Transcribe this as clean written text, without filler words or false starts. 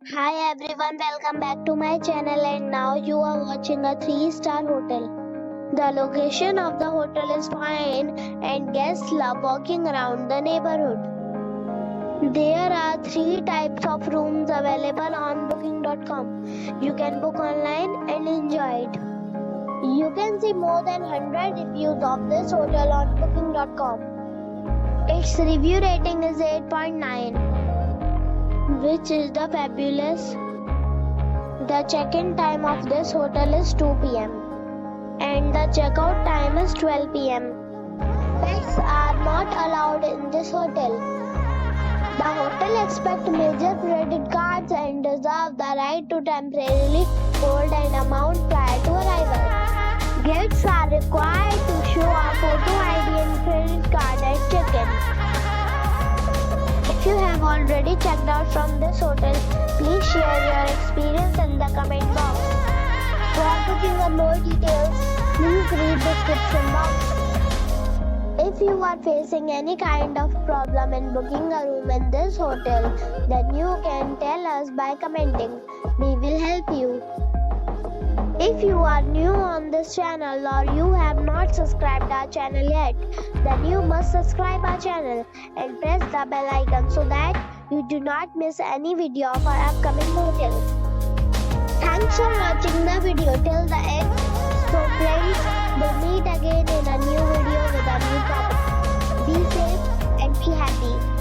Hi everyone, welcome back to my channel and now you are watching a 3-star hotel. The location of the hotel is fine and guests love walking around the neighborhood. There are 3 types of rooms available on booking.com. You can book online and enjoy it. You can see more than 100 reviews of this hotel on booking.com. Its review rating is 8.9. which is the fabulous. The check-in time of this hotel is 2 p.m. and the check-out time is 12 p.m. Pets are not allowed in this hotel. The hotel accepts major credit cards and reserves the right to temporarily hold an amount prior to arrival. Guests are required to show a photo ID and credit card at check-in. If you have already checked out from this hotel, please share your experience in the comment box. For booking or more details, please read the description box. If you are facing any kind of problem in booking a room in this hotel, then you can tell us by commenting. We will help you. If you are new on this channel or you have not subscribed our channel yet, then you must subscribe our channel and press the bell icon so that you do not miss any video of our upcoming hotels. Thanks for watching the video till the end. So friends, we'll meet again in a new video with a new topic. Be safe and be happy.